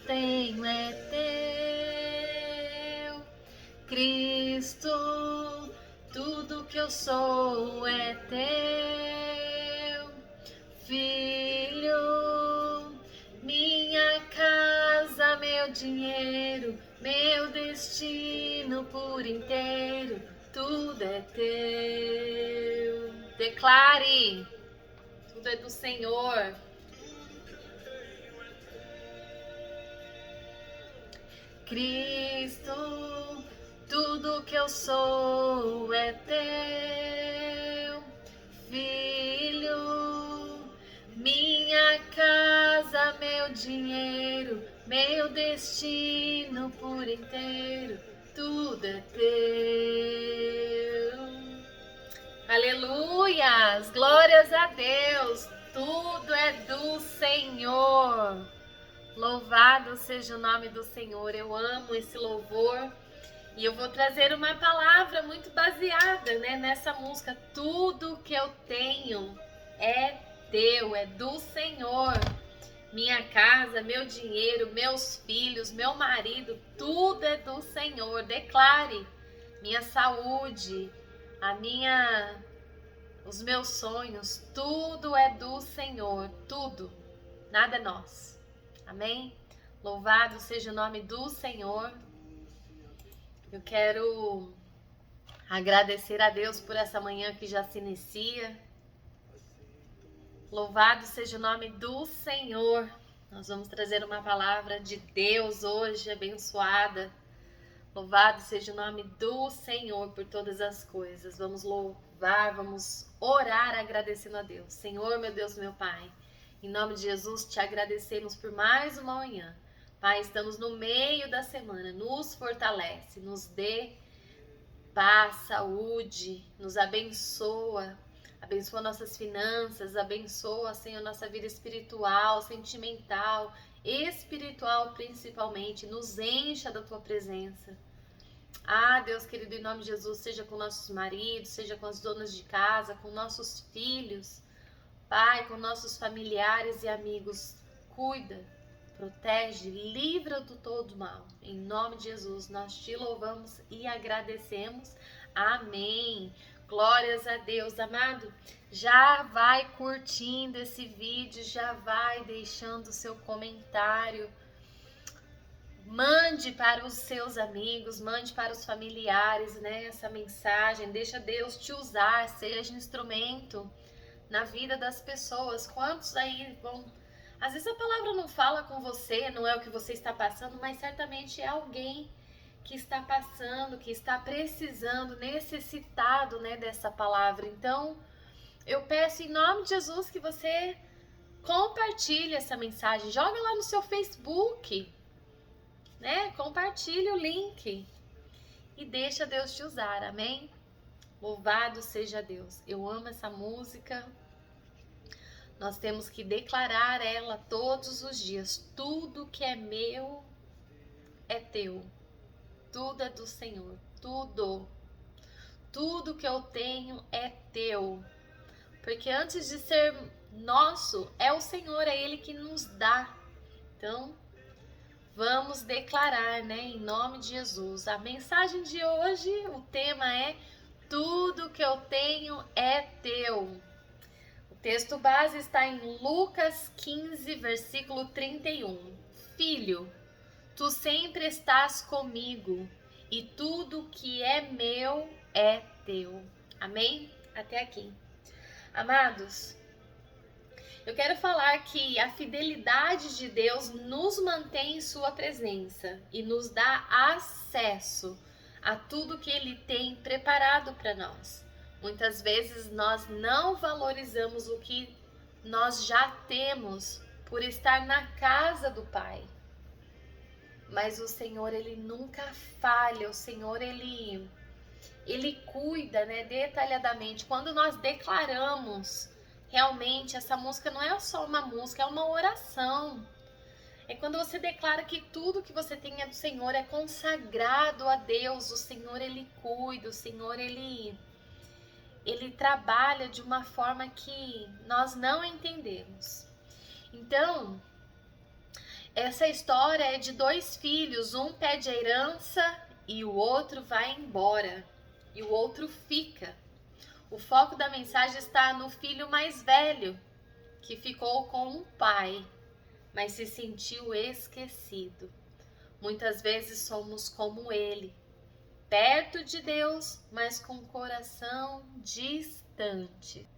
tenho é teu, Cristo, tudo que eu sou é teu, Filho, minha casa, meu dinheiro, meu destino por inteiro, tudo é teu. Declare, tudo é do Senhor. Cristo, tudo que eu sou é teu, Filho, minha casa, meu dinheiro, meu destino por inteiro, tudo é teu. Aleluias, glórias a Deus, tudo é do Senhor. Louvado seja o nome do Senhor. Eu amo esse louvor e eu vou trazer uma palavra muito baseada, nessa música. Tudo que eu tenho é teu, é do Senhor. Minha casa, meu dinheiro, meus filhos, meu marido, tudo é do Senhor. Declare: minha saúde, os meus sonhos, tudo é do Senhor. Tudo, nada é nosso. Amém? Louvado seja o nome do Senhor. Eu quero agradecer a Deus por essa manhã que já se inicia. Louvado seja o nome do Senhor. Nós vamos trazer uma palavra de Deus hoje, abençoada. Louvado seja o nome do Senhor por todas as coisas. Vamos louvar, vamos orar agradecendo a Deus. Senhor, meu Deus, meu Pai, em nome de Jesus, te agradecemos por mais uma manhã. Pai, estamos no meio da semana, nos fortalece, nos dê paz, saúde, nos abençoa, abençoa nossas finanças, abençoa, Senhor, nossa vida espiritual, sentimental, espiritual principalmente, nos encha da Tua presença. Ah, Deus querido, em nome de Jesus, seja com nossos maridos, seja com as donas de casa, com nossos filhos, Pai, com nossos familiares e amigos, cuida, protege, livra do todo mal. Em nome de Jesus, nós te louvamos e agradecemos. Amém. Glórias a Deus, amado. Já vai curtindo esse vídeo, já vai deixando o seu comentário. Mande para os seus amigos, mande para os familiares, essa mensagem. Deixa Deus te usar, seja instrumento na vida das pessoas. Quantos aí vão... Às vezes a palavra não fala com você, não é o que você está passando, mas certamente é alguém que está passando, que está precisando, necessitado, dessa palavra. Então, eu peço em nome de Jesus que você compartilhe essa mensagem. Joga lá no seu Facebook, compartilhe o link e deixa Deus te usar, amém? Louvado seja Deus. Eu amo essa música. Nós temos que declarar ela todos os dias. Tudo que é meu é teu. Tudo é do Senhor. Tudo. Tudo que eu tenho é teu. Porque antes de ser nosso, é o Senhor, é Ele que nos dá. Então, vamos declarar, em nome de Jesus. A mensagem de hoje, o tema é: tudo que eu tenho é teu. O texto base está em Lucas 15, versículo 31. Filho, tu sempre estás comigo e tudo que é meu é teu. Amém? Até aqui. Amados, eu quero falar que a fidelidade de Deus nos mantém em sua presença e nos dá acesso a tudo que Ele tem preparado para nós. Muitas vezes nós não valorizamos o que nós já temos por estar na casa do Pai. Mas o Senhor, Ele nunca falha, o Senhor, Ele cuida, detalhadamente. Quando nós declaramos, realmente, essa música não é só uma música, é uma oração. É quando você declara que tudo que você tem é do Senhor, é consagrado a Deus. O Senhor, Ele cuida, o Senhor, Ele trabalha de uma forma que nós não entendemos. Então, Essa história é de dois filhos, um pede a herança e o outro vai embora, e o outro fica. O foco da mensagem está no filho mais velho, que ficou com o pai, mas se sentiu esquecido. Muitas vezes somos como ele, perto de Deus, mas com o coração distante.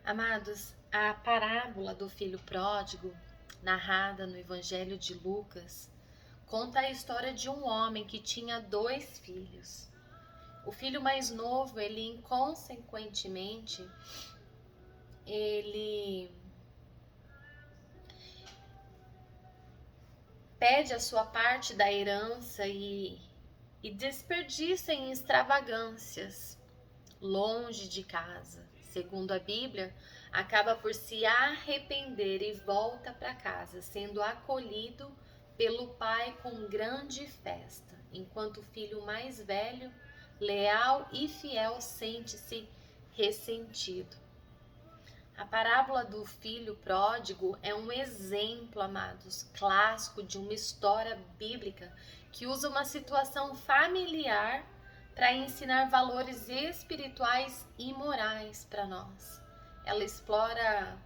Amados, a parábola do filho pródigo, narrada no Evangelho de Lucas, conta a história de um homem que tinha 2 filhos. O filho mais novo, ele inconsequentemente, ele pede a sua parte da herança e desperdiça em extravagâncias, longe de casa. Segundo a Bíblia, acaba por se arrepender e volta para casa, sendo acolhido pelo pai com grande festa, enquanto o filho mais velho, leal e fiel, sente-se ressentido. A parábola do filho pródigo é um exemplo, amados, clássico de uma história bíblica que usa uma situação familiar para ensinar valores espirituais e morais para nós. Ela explora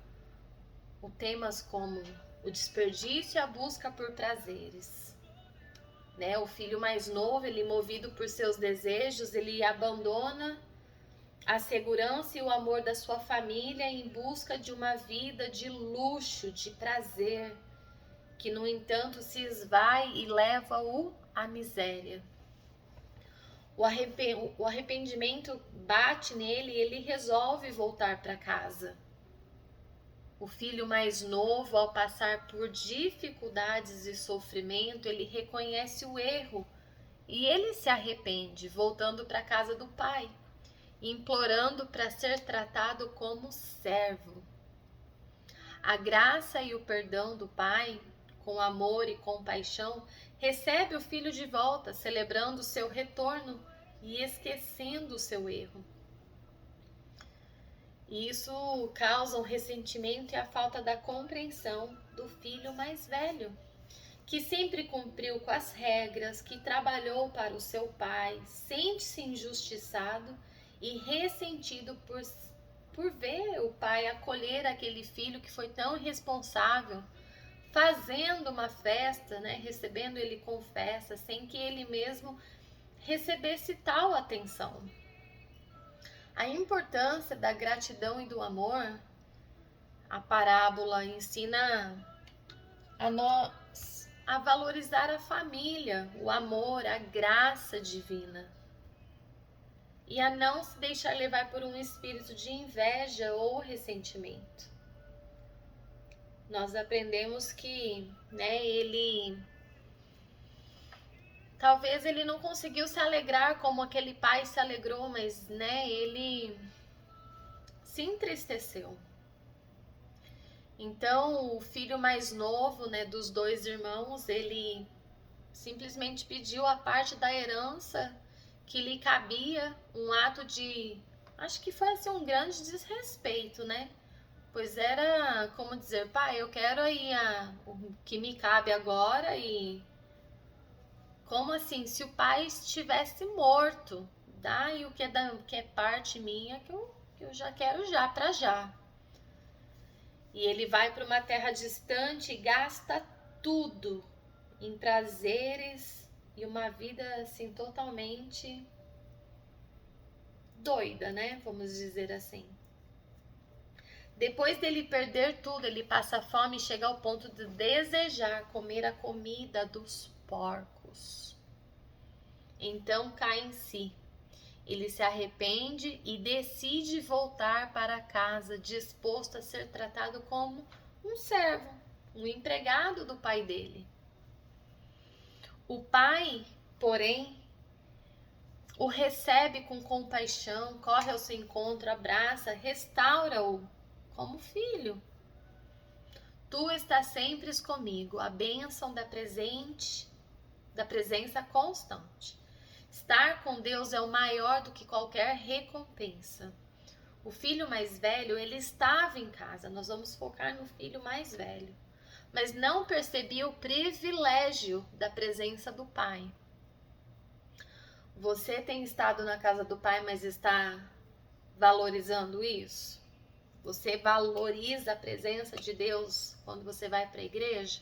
temas como o desperdício e a busca por prazeres. O filho mais novo, ele movido por seus desejos, ele abandona a segurança e o amor da sua família em busca de uma vida de luxo, de prazer, que no entanto se esvai e leva-o à miséria. O arrependimento bate nele e ele resolve voltar para casa. O filho mais novo, ao passar por dificuldades e sofrimento, ele reconhece o erro e ele se arrepende, voltando para a casa do pai, implorando para ser tratado como servo. A graça e o perdão do pai, com amor e compaixão, recebe o filho de volta, celebrando o seu retorno e esquecendo o seu erro. E isso causa um ressentimento e a falta da compreensão do filho mais velho, que sempre cumpriu com as regras, que trabalhou para o seu pai, sente-se injustiçado e ressentido por ver o pai acolher aquele filho que foi tão irresponsável, fazendo uma festa, recebendo ele com festa, sem que ele mesmo recebesse tal atenção. A importância da gratidão e do amor, a parábola ensina a nós a valorizar a família, o amor, a graça divina, e a não se deixar levar por um espírito de inveja ou ressentimento. Nós aprendemos que, talvez ele não conseguiu se alegrar como aquele pai se alegrou, mas, ele se entristeceu. Então, o filho mais novo, dos 2 irmãos, ele simplesmente pediu a parte da herança que lhe cabia, um ato de, acho que foi assim um grande desrespeito, Pois era como dizer, pai, eu quero aí o que me cabe agora. E como assim, se o pai estivesse morto, dá aí o que é parte minha, que eu já quero já, para já. E ele vai para uma terra distante e gasta tudo em prazeres e uma vida assim totalmente doida, vamos dizer assim. Depois dele perder tudo, ele passa fome e chega ao ponto de desejar comer a comida dos porcos. Então cai em si. Ele se arrepende e decide voltar para casa, disposto a ser tratado como um servo, um empregado do pai dele. O pai, porém, o recebe com compaixão, corre ao seu encontro, abraça, restaura-o como filho. Tu estás sempre comigo, a bênção da presença constante. Estar com Deus é o maior do que qualquer recompensa. O filho mais velho, ele estava em casa. Nós vamos focar no filho mais velho. mas não percebia o privilégio da presença do Pai. Você tem estado na casa do Pai, mas está valorizando isso? Você valoriza a presença de Deus quando você vai para a igreja?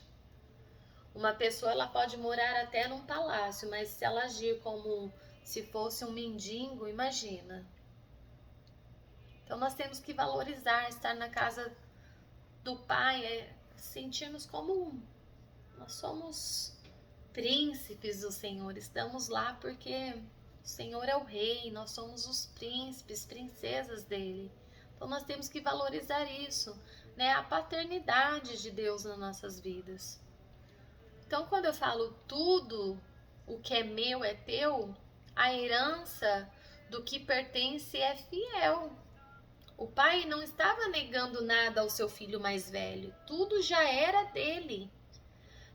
Uma pessoa, ela pode morar até num palácio, mas se ela agir como se fosse um mendigo, imagina. Então nós temos que valorizar, estar na casa do Pai, sentirmos como nós somos príncipes do Senhor. Estamos lá porque o Senhor é o rei, nós somos os príncipes, princesas dele. Então nós temos que valorizar isso, né? A paternidade de Deus nas nossas vidas. Então quando eu falo tudo o que é meu é teu, a herança do que pertence é fiel. O pai não estava negando nada ao seu filho mais velho, tudo já era dele.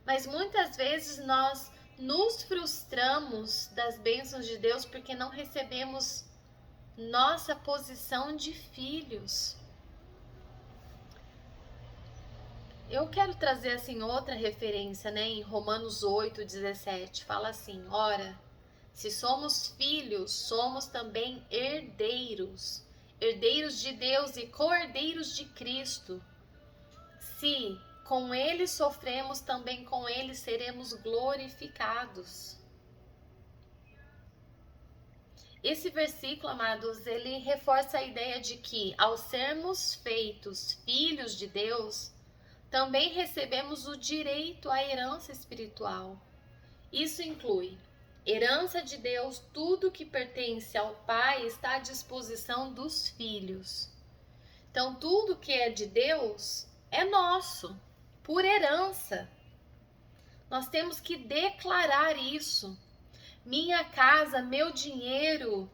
Mas muitas vezes nós nos frustramos das bênçãos de Deus porque não recebemos nossa posição de filhos. Eu quero trazer assim outra referência, né? Em Romanos 8:17, fala assim: ora, se somos filhos, somos também herdeiros, herdeiros de Deus e co-herdeiros de Cristo. Se com ele sofremos, também com ele seremos glorificados. Esse versículo, amados, ele reforça a ideia de que, ao sermos feitos filhos de Deus, também recebemos o direito à herança espiritual. Isso inclui herança de Deus, tudo que pertence ao Pai está à disposição dos filhos. Então, tudo que é de Deus é nosso, por herança. Nós temos que declarar isso. Minha casa, meu dinheiro,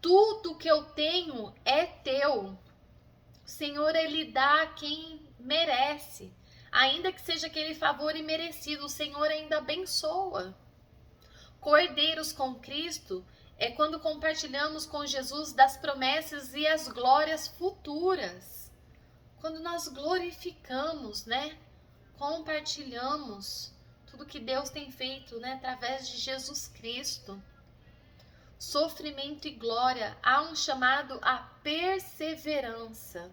tudo que eu tenho é teu. O Senhor, ele dá a quem merece. Ainda que seja aquele favor imerecido, o Senhor ainda abençoa. Cordeiros com Cristo é quando compartilhamos com Jesus das promessas e as glórias futuras. Quando nós glorificamos, né? Compartilhamos tudo que Deus tem feito, né? Através de Jesus Cristo. Sofrimento e glória, há um chamado à perseverança.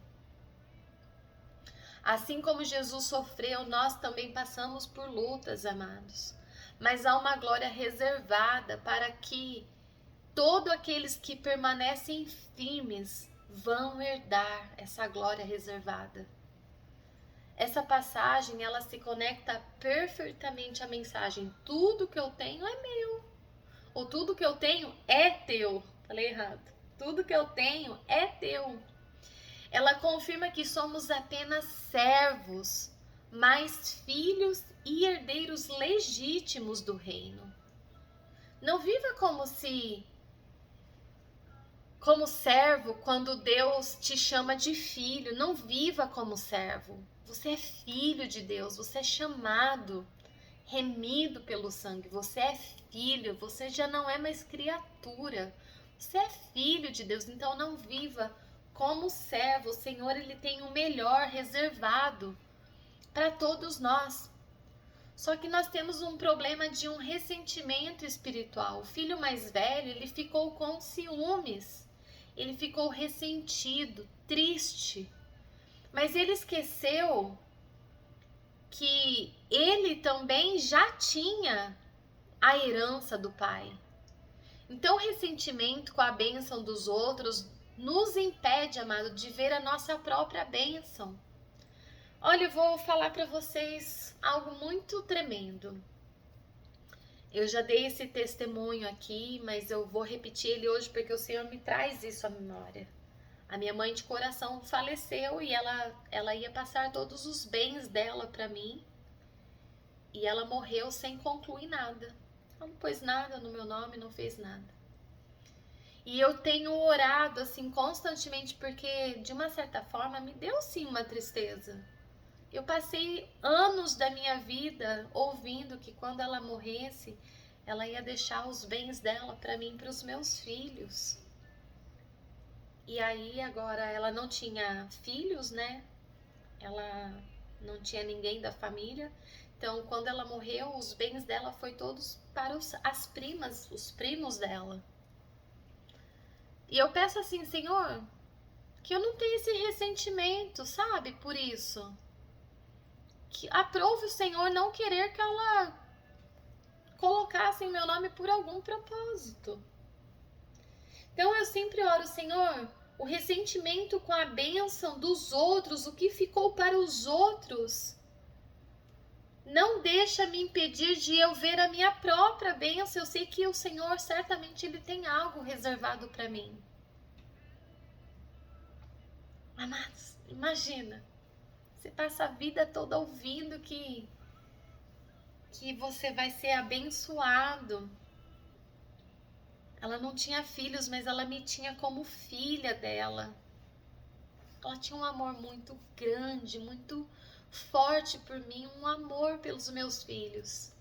Assim como Jesus sofreu, nós também passamos por lutas, amados. Mas há uma glória reservada para que todos aqueles que permanecem firmes vão herdar essa glória reservada. Essa passagem, ela se conecta perfeitamente à mensagem: tudo que eu tenho é meu. Ou tudo que eu tenho é teu. Falei errado. Tudo que eu tenho é teu. Ela confirma que somos apenas servos, mas filhos e herdeiros legítimos do reino. Não viva como servo quando Deus te chama de filho. Não viva como servo. Você é filho de Deus, você é chamado, remido pelo sangue. Você é filho, você já não é mais criatura. Você é filho de Deus, então não viva como servo. O Senhor, ele tem o melhor reservado para todos nós. Só que nós temos um problema de um ressentimento espiritual. O filho mais velho, ele ficou com ciúmes. Ele ficou ressentido, triste. Mas ele esqueceu que ele também já tinha a herança do pai. Então, o ressentimento com a bênção dos outros nos impede, amado, de ver a nossa própria bênção. Olha, eu vou falar para vocês algo muito tremendo. Eu já dei esse testemunho aqui, mas eu vou repetir ele hoje porque o Senhor me traz isso à memória. A minha mãe de coração faleceu e ela ia passar todos os bens dela para mim. E ela morreu sem concluir nada. Ela não pôs nada no meu nome, não fez nada. E eu tenho orado assim constantemente porque, de uma certa forma, me deu sim uma tristeza. Eu passei anos da minha vida ouvindo que quando ela morresse, ela ia deixar os bens dela para mim e para os meus filhos. E aí agora ela não tinha filhos, né? Ela não tinha ninguém da família. Então, quando ela morreu, os bens dela foi todos para as primas, os primos dela. E eu peço assim, Senhor, que eu não tenha esse ressentimento, sabe, por isso. Que aprove o Senhor não querer que ela colocasse em meu nome por algum propósito. Então eu sempre oro, Senhor, o ressentimento com a bênção dos outros, o que ficou para os outros, não deixa me impedir de eu ver a minha própria bênção. Eu sei que o Senhor certamente Ele tem algo reservado para mim. Amados, imagina, você passa a vida toda ouvindo que você vai ser abençoado. Ela não tinha filhos, mas ela me tinha como filha dela. Ela tinha um amor muito grande, muito forte por mim, um amor pelos meus filhos.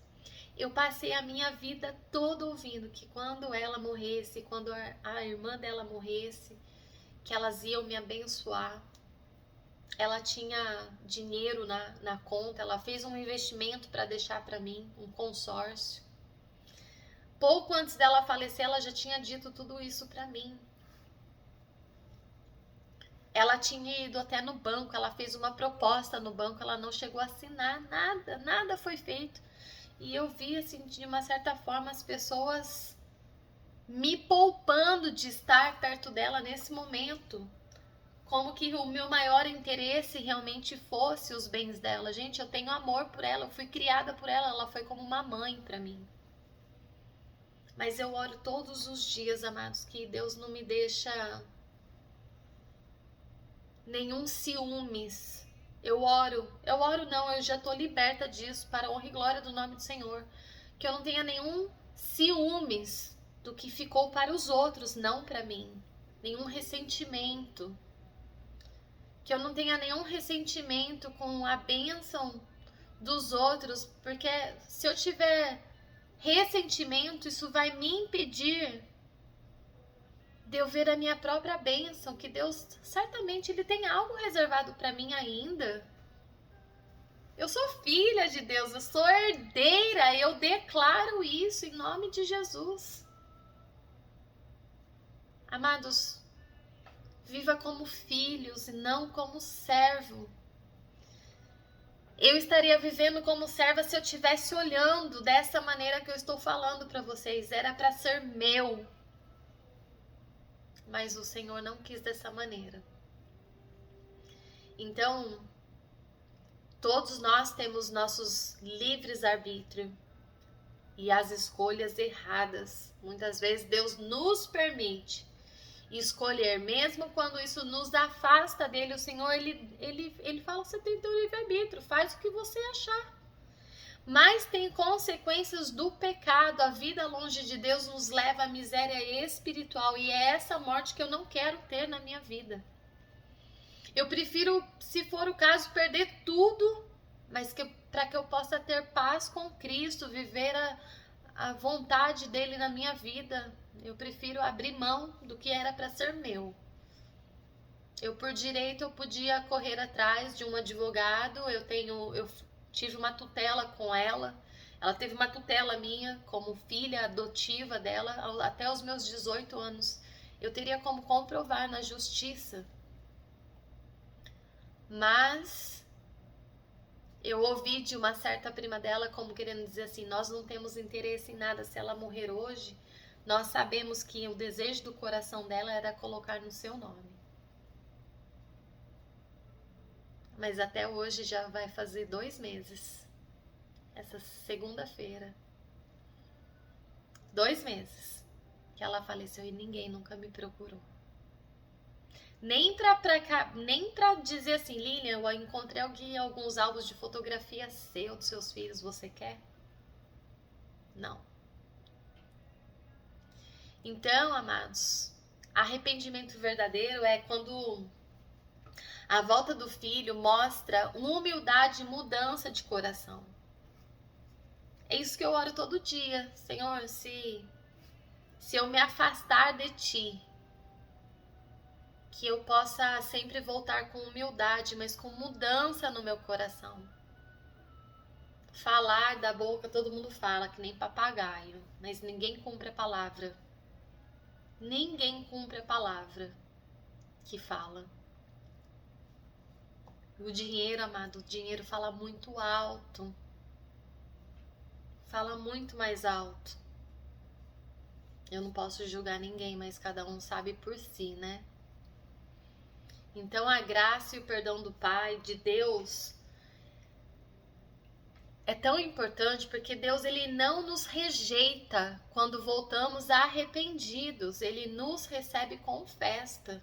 Eu passei a minha vida toda ouvindo que quando ela morresse, quando a irmã dela morresse, que elas iam me abençoar. Ela tinha dinheiro na conta, ela fez um investimento para deixar para mim, um consórcio. Pouco antes dela falecer, ela já tinha dito tudo isso para mim. Ela tinha ido até no banco, ela fez uma proposta no banco, ela não chegou a assinar nada, nada foi feito. E eu vi, assim, de uma certa forma, as pessoas me poupando de estar perto dela nesse momento. Como que o meu maior interesse realmente fosse os bens dela. Gente, eu tenho amor por ela, eu fui criada por ela, ela foi como uma mãe para mim. Mas eu oro todos os dias, amados, que Deus não me deixa nenhum ciúmes. Eu oro não, eu já estou liberta disso, para a honra e glória do nome do Senhor. Que eu não tenha nenhum ciúmes do que ficou para os outros, não para mim. Nenhum ressentimento. Que eu não tenha nenhum ressentimento com a bênção dos outros, porque se eu tiver ressentimento, isso vai me impedir de eu ver a minha própria bênção, que Deus certamente Ele tem algo reservado para mim ainda. Eu sou filha de Deus, eu sou herdeira, eu declaro isso em nome de Jesus. Amados, viva como filhos e não como servo. Eu estaria vivendo como serva se eu estivesse olhando dessa maneira que eu estou falando para vocês. Era para ser meu. Mas o Senhor não quis dessa maneira. Então, todos nós temos nossos livres arbítrio e as escolhas erradas. Muitas vezes Deus nos permite escolher, mesmo quando isso nos afasta dele. O Senhor, ele fala, você tem teu livre arbítrio, faz o que você achar. Mas tem consequências do pecado. A vida longe de Deus nos leva à miséria espiritual, e é essa morte que eu não quero ter na minha vida. Eu prefiro, se for o caso, perder tudo, mas para que eu possa ter paz com Cristo, viver a vontade dele na minha vida. Eu prefiro abrir mão do que era para ser meu. Eu, por direito, eu podia correr atrás de um advogado. Eu tive uma tutela com ela. Ela teve uma tutela minha como filha adotiva dela até os meus 18 anos. Eu teria como comprovar na justiça. Mas eu ouvi de uma certa prima dela como querendo dizer assim, nós não temos interesse em nada. Se ela morrer hoje, nós sabemos que o desejo do coração dela era colocar no seu nome. Mas até hoje já vai fazer 2 meses. Essa segunda-feira. 2 meses que ela faleceu e ninguém nunca me procurou. Nem pra dizer assim, Lilian, eu encontrei alguns álbuns de fotografia seu, dos seus filhos, você quer? Não. Então, amados, arrependimento verdadeiro é quando a volta do filho mostra humildade e mudança de coração. É isso que eu oro todo dia. Senhor, se eu me afastar de ti, que eu possa sempre voltar com humildade, mas com mudança no meu coração. Falar da boca, todo mundo fala, que nem papagaio, mas ninguém cumpre a palavra. Ninguém cumpre a palavra que fala. O dinheiro, amado, o dinheiro fala muito alto. Fala muito mais alto. Eu não posso julgar ninguém, mas cada um sabe por si, né? Então a graça e o perdão do Pai, de Deus, é tão importante porque Deus, ele não nos rejeita quando voltamos arrependidos. Ele nos recebe com festa.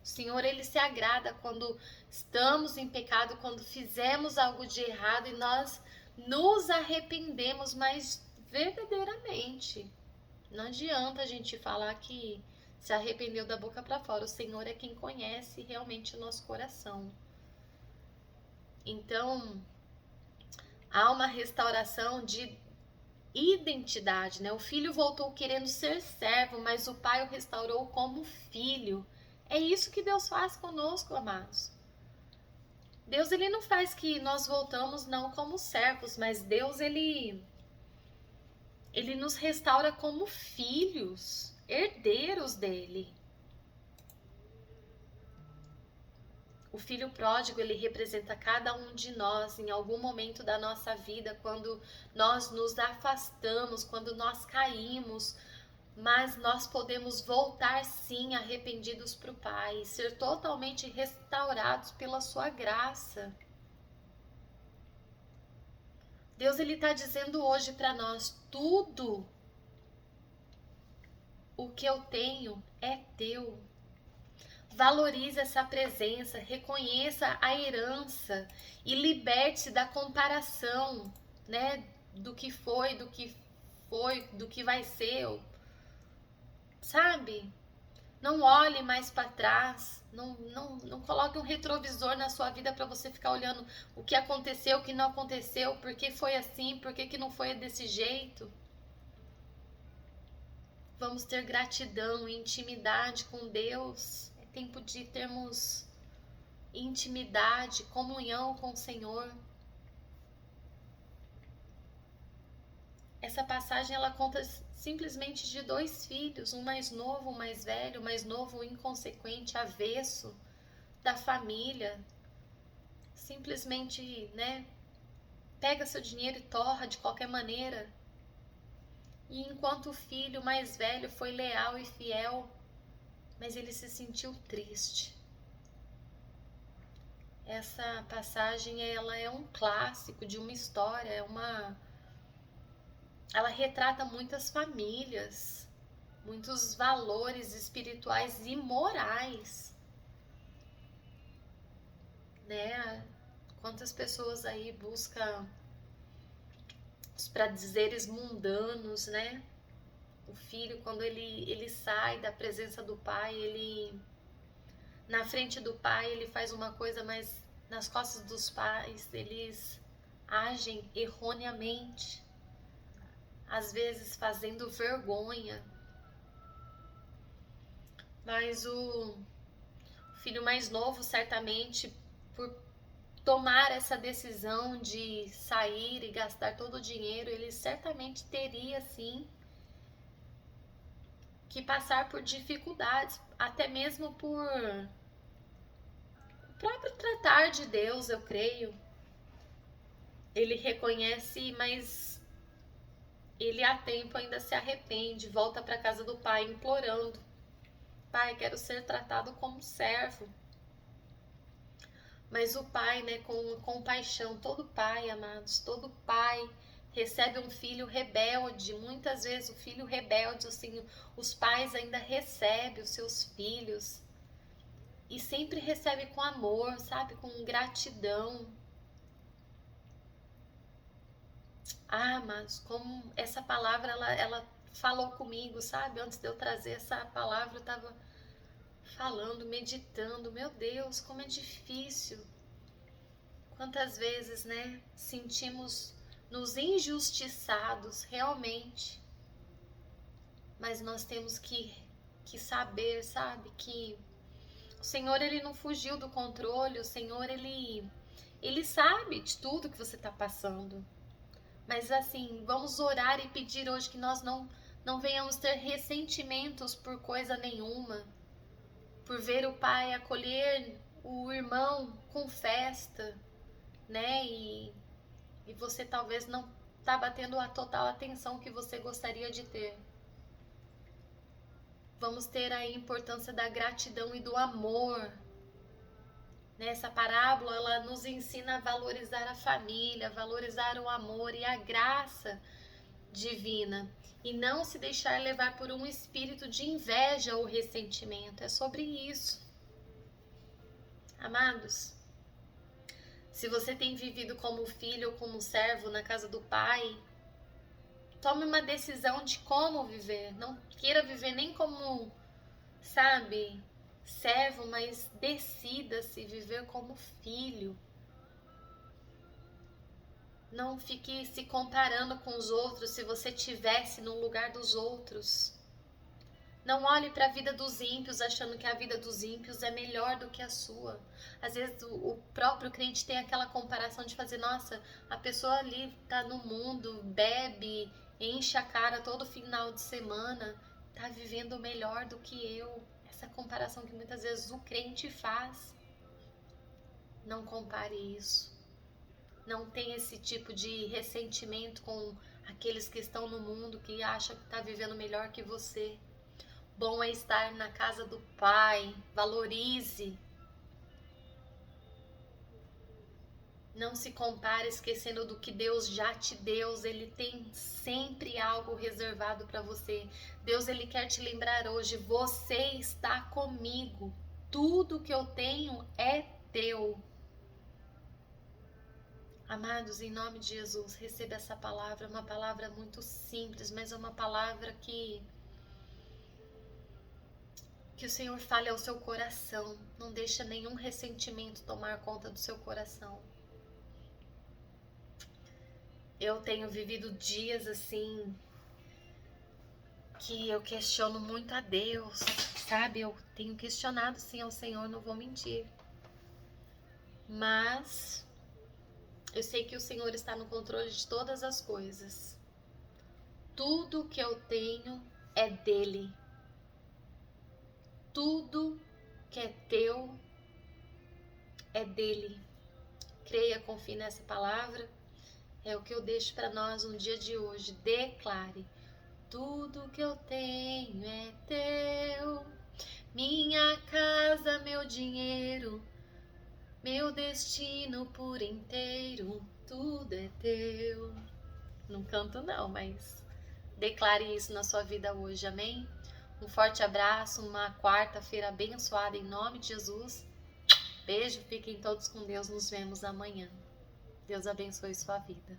O Senhor, ele se agrada quando estamos em pecado, quando fizemos algo de errado e nós nos arrependemos, mas verdadeiramente. Não adianta a gente falar que se arrependeu da boca para fora. O Senhor é quem conhece realmente o nosso coração. Então, há uma restauração de identidade, né? O filho voltou querendo ser servo, mas o pai o restaurou como filho. É isso que Deus faz conosco, amados. Deus, ele não faz que nós voltamos não como servos, mas Deus, ele nos restaura como filhos, herdeiros dele. O filho pródigo, ele representa cada um de nós em algum momento da nossa vida, quando nós nos afastamos, quando nós caímos, mas nós podemos voltar sim arrependidos para o Pai, ser totalmente restaurados pela sua graça. Deus, ele está dizendo hoje para nós, tudo o que eu tenho é teu. Valorize essa presença, reconheça a herança e liberte-se da comparação, né? Do que foi, do que vai ser, sabe? Não olhe mais para trás, não coloque um retrovisor na sua vida para você ficar olhando o que aconteceu, o que não aconteceu, por que foi assim, por que não foi desse jeito. Vamos ter gratidão e intimidade com Deus. É tempo de termos intimidade, comunhão com o Senhor. Essa passagem, ela conta simplesmente de dois filhos, um mais novo, um mais velho, o mais novo inconsequente, avesso da família, simplesmente, né, pega seu dinheiro e torra de qualquer maneira. E enquanto o filho mais velho foi leal e fiel, mas ele se sentiu triste. Essa passagem, ela é um clássico de uma história, ela retrata muitas famílias, muitos valores espirituais e morais, né? Quantas pessoas aí buscam os prazeres mundanos, né? O filho, quando ele sai da presença do pai, ele na frente do pai ele faz uma coisa, mas nas costas dos pais eles agem erroneamente, às vezes fazendo vergonha. Mas o filho mais novo, certamente, por tomar essa decisão de sair e gastar todo o dinheiro, ele certamente teria, sim, que passar por dificuldades, até mesmo por o próprio tratar de Deus, eu creio. Ele reconhece, mas ele a tempo ainda se arrepende, volta para a casa do pai implorando: pai, quero ser tratado como servo. Mas o pai, né, com compaixão, todo pai, amados, todo pai recebe um filho rebelde. Muitas vezes o filho rebelde, assim, os pais ainda recebem os seus filhos e sempre recebe com amor, sabe, com gratidão. Ah, mas como essa palavra, ela falou comigo, sabe? Antes de eu trazer essa palavra, eu estava falando, meditando. Meu Deus, como é difícil. Quantas vezes, né, sentimos nos injustiçados realmente. Mas nós temos que saber, sabe, que O Senhor, Ele não fugiu do controle. O Senhor, Ele sabe de tudo que você está passando. Mas assim, vamos orar e pedir hoje que nós não venhamos ter ressentimentos por coisa nenhuma. Por ver o pai acolher o irmão com festa, né? E você talvez não tá batendo a total atenção que você gostaria de ter. Vamos ter a importância da gratidão e do amor. Nessa parábola, ela nos ensina a valorizar a família, valorizar o amor e a graça divina. E não se deixar levar por um espírito de inveja ou ressentimento. É sobre isso. Amados, se você tem vivido como filho ou como servo na casa do Pai, tome uma decisão de como viver. Não queira viver nem como, sabe, servo, mas decida-se viver como filho. Não fique se comparando com os outros se você estivesse no lugar dos outros. Não olhe para a vida dos ímpios achando que a vida dos ímpios é melhor do que a sua. Às vezes o próprio crente tem aquela comparação de fazer, nossa, a pessoa ali tá no mundo, bebe, enche a cara todo final de semana, tá vivendo melhor do que eu. Essa comparação que muitas vezes o crente faz. Não compare isso. Não tenha esse tipo de ressentimento com aqueles que estão no mundo, que acham que tá vivendo melhor que você. Bom é estar na casa do Pai. Valorize. Não se compare esquecendo do que Deus já te deu. Ele tem sempre algo reservado para você. Deus, Ele quer te lembrar hoje, você está comigo. Tudo que eu tenho é teu. Amados, em nome de Jesus, receba essa palavra. Uma palavra muito simples, mas é uma palavra que o Senhor fale ao seu coração. Não deixa nenhum ressentimento tomar conta do seu coração. Eu tenho vivido dias assim que eu questiono muito a Deus, sabe? Eu tenho questionado sim ao Senhor, não vou mentir. Mas eu sei que o Senhor está no controle de todas as coisas. Tudo que eu tenho é dele. Tudo que é teu é dele. Creia, confie nessa palavra. É o que eu deixo para nós no dia de hoje. Declare: tudo que eu tenho é teu. Minha casa, meu dinheiro, meu destino por inteiro, tudo é teu. Não canto não, mas declare isso na sua vida hoje, amém? Um forte abraço, uma quarta-feira abençoada em nome de Jesus. Beijo, fiquem todos com Deus, nos vemos amanhã. Deus abençoe sua vida.